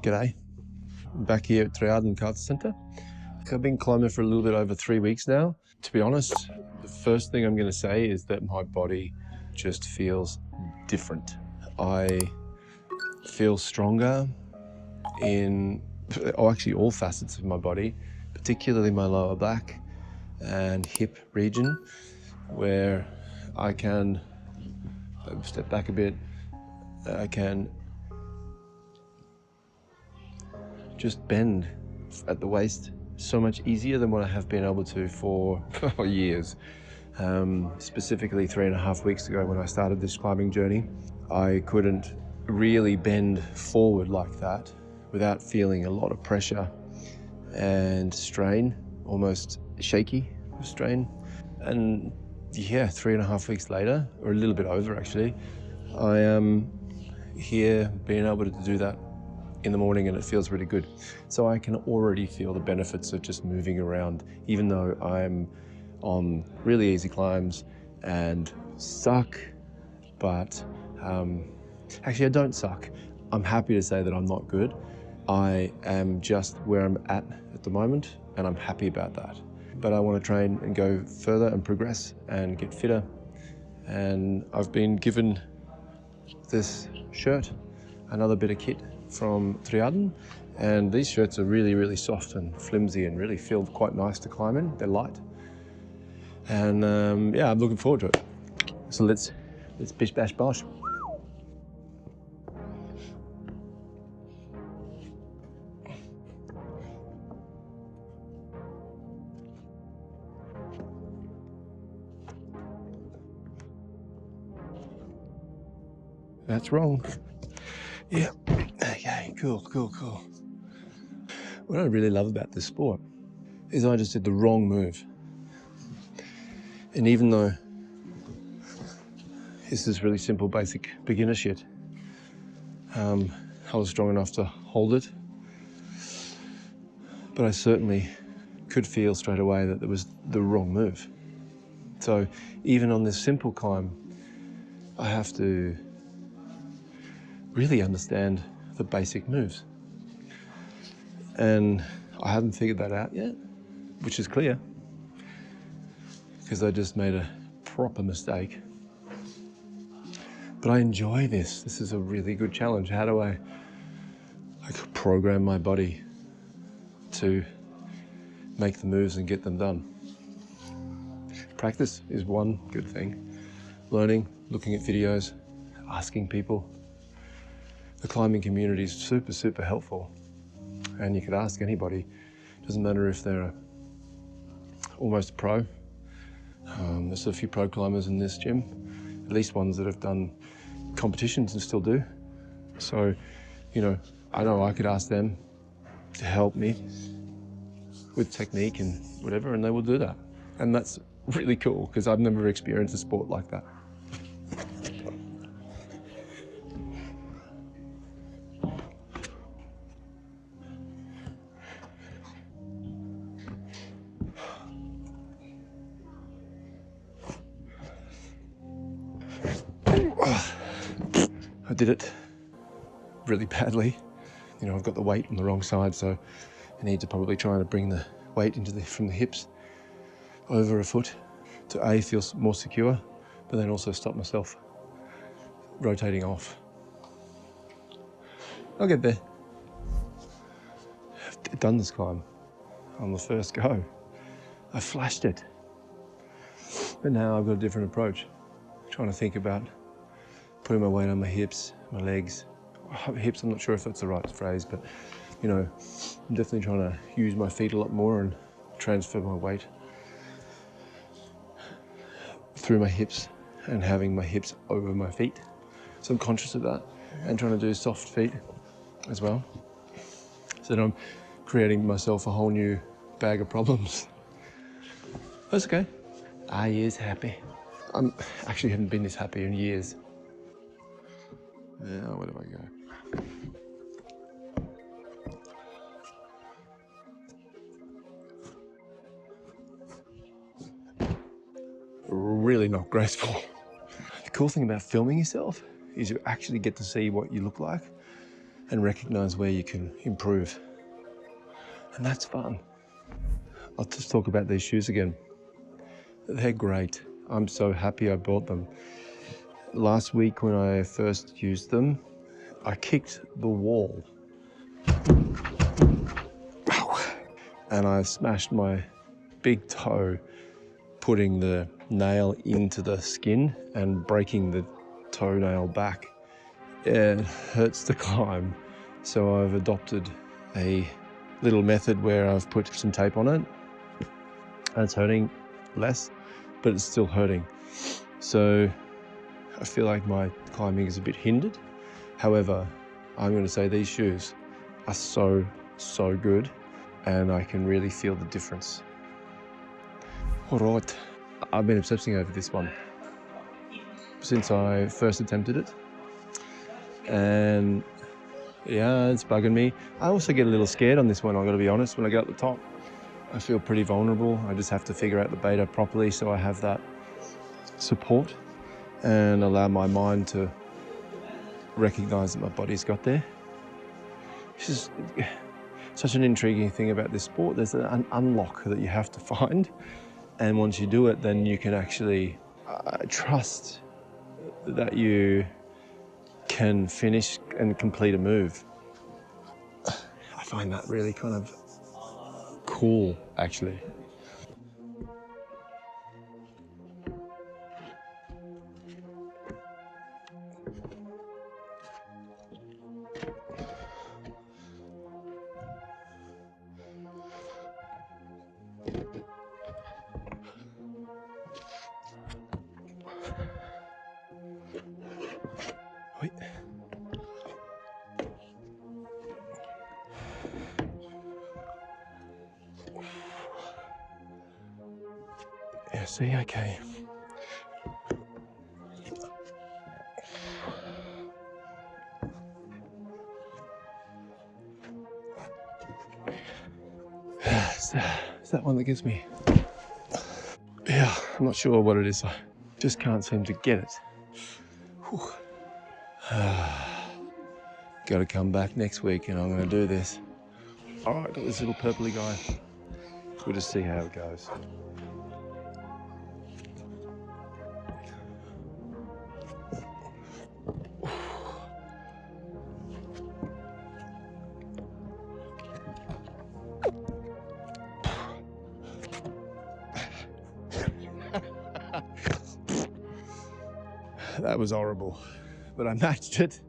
G'day. I'm back here at Triaden Kart Centre. I've been climbing for a little bit over 3 weeks now. To be honest, the first thing I'm going to say is that my body just feels different. I feel stronger in actually all facets of my body, particularly my lower back and hip region, where I can step back a bit. I can just bend at the waist so much easier than what I have been able to for years. Specifically 3.5 weeks ago when I started this climbing journey, I couldn't really bend forward like that without feeling a lot of pressure and strain, almost shaky strain. And yeah, 3.5 weeks later, or a little bit over actually, I am here being able to do that in the morning, and it feels really good. So I can already feel the benefits of just moving around, even though I'm on really easy climbs and suck, but actually I don't suck. I'm happy to say that I'm not good. I am just where I'm at the moment, and I'm happy about that. But I want to train and go further and progress and get fitter. And I've been given this shirt, another bit of kit from Triaden, and these shirts are really, really soft and flimsy and really feel quite nice to climb in. They're light. And yeah, I'm looking forward to it. So let's bish bash bosh. That's wrong. Yeah, okay, cool. What I really love about this sport is I just did the wrong move. And even though this is really simple, basic beginner shit, I was strong enough to hold it. But I certainly could feel straight away that it was the wrong move. So even on this simple climb, I have to really understand the basic moves. And I haven't figured that out yet, which is clear, because I just made a proper mistake. But I enjoy this. This is a really good challenge. How do I program my body to make the moves and get them done? Practice is one good thing. Learning, looking at videos, asking people. The climbing community is super, super helpful. And you could ask anybody. Doesn't matter if they're almost a pro. There's a few pro climbers in this gym, at least ones that have done competitions and still do. So, you know I could ask them to help me with technique and whatever, and they will do that. And that's really cool, because I've never experienced a sport like that. I did it really badly. I've got the weight on the wrong side, so I need to probably try and bring the weight from the hips over a foot to A, feel more secure, but then also stop myself rotating off. I'll get there. I've done this climb on the first go. I flashed it. But now I've got a different approach. I'm trying to think about putting my weight on my hips, my legs. Hips, I'm not sure if that's the right phrase, but I'm definitely trying to use my feet a lot more and transfer my weight through my hips and having my hips over my feet. So I'm conscious of that, and trying to do soft feet as well. So that I'm creating myself a whole new bag of problems. That's okay. I is happy. I actually haven't been this happy in years. Now, where do I go? Really not graceful. The cool thing about filming yourself is you actually get to see what you look like and recognize where you can improve. And that's fun. I'll just talk about these shoes again. They're great. I'm so happy I bought them. Last week when I first used them, I kicked the wall. And I smashed my big toe, putting the nail into the skin and breaking the toenail back. It hurts to climb, so I've adopted a little method where I've put some tape on it, and it's hurting less, but it's still hurting. So I feel like my climbing is a bit hindered. However, I'm going to say these shoes are so good, and I can really feel the difference. All right, I've been obsessing over this one since I first attempted it, and yeah, it's bugging me. I also get a little scared on this one, I've got to be honest. When I get up the top, I feel pretty vulnerable. I just have to figure out the beta properly so I have that support and allow my mind to recognize that my body's got there. This is such an intriguing thing about this sport. There's an unlock that you have to find, and once you do it, then you can actually trust that you can finish and complete a move. I find that really kind of cool, actually. Wait. Yeah, see, okay. It's that one that gives me. Yeah, I'm not sure what it is. I just can't seem to get it. Got to come back next week and I'm going to do this. All right, got this little purpley guy. We'll just see how it goes. That was horrible, but I matched it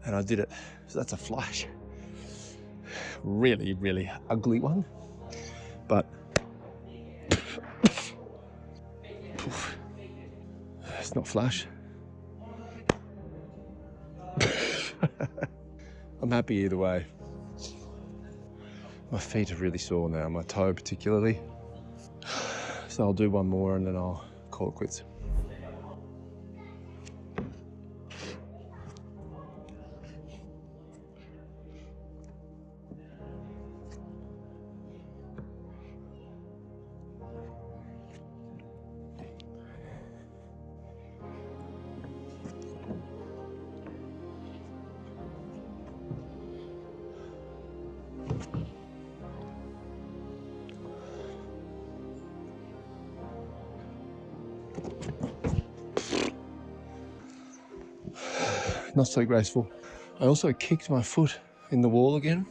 and I did it. So that's a flash. Really, really ugly one, but it's not flash. I'm happy either way. My feet are really sore now, my toe particularly. So I'll do one more and then I'll call it quits. Not so graceful. I also kicked my foot in the wall again,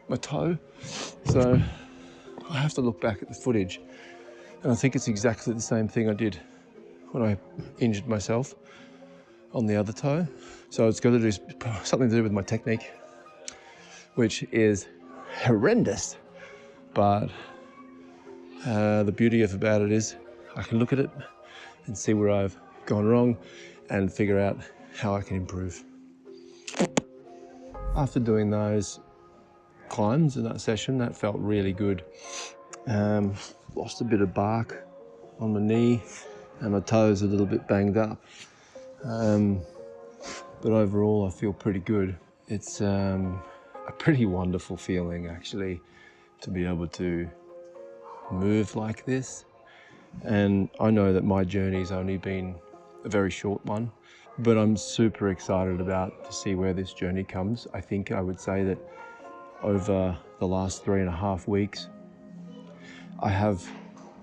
my toe. So I have to look back at the footage, and I think it's exactly the same thing I did when I injured myself on the other toe. So it's got to do something to do with my technique, which is horrendous. But the beauty about it is I can look at it and see where I've gone wrong and figure out how I can improve. After doing those climbs in that session, that felt really good. Lost a bit of bark on my knee and my toes a little bit banged up. But overall I feel pretty good. It's a pretty wonderful feeling actually to be able to move like this. And I know that my journey's only been a very short one, But I'm super excited to see where this journey comes. I think I would say that over the last 3.5 weeks, I have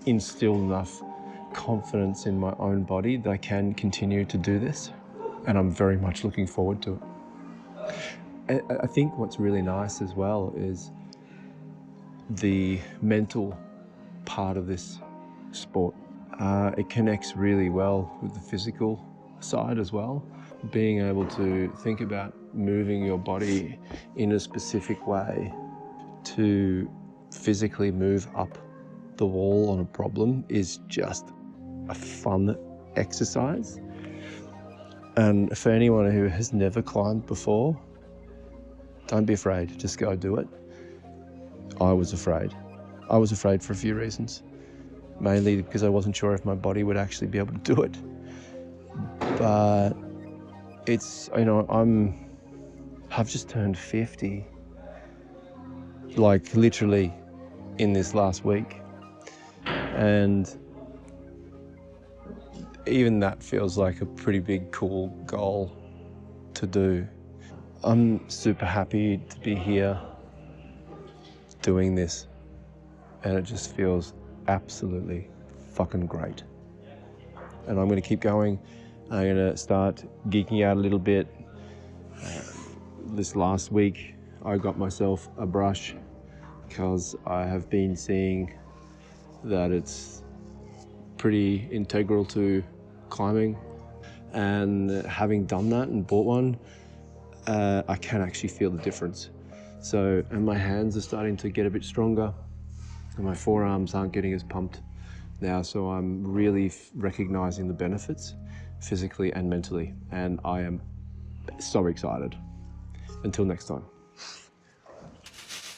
instilled enough confidence in my own body that I can continue to do this. And I'm very much looking forward to it. I think what's really nice as well is the mental part of this sport. It connects really well with the physical side as well. Being able to think about moving your body in a specific way to physically move up the wall on a problem is just a fun exercise. And for anyone who has never climbed before, don't be afraid, just go do it. I was afraid. I was afraid for a few reasons. Mainly because I wasn't sure if my body would actually be able to do it. But it's, you know, I've just turned 50, like literally in this last week. And even that feels like a pretty big, cool goal to do. I'm super happy to be here doing this, and it just feels absolutely fucking great. And I'm going to keep going. I'm going to start geeking out a little bit. This last week, I got myself a brush because I have been seeing that it's pretty integral to climbing. And having done that and bought one, I can actually feel the difference. So, and my hands are starting to get a bit stronger, and my forearms aren't getting as pumped now. So I'm really recognizing the benefits physically and mentally, and I am so excited. Until next time.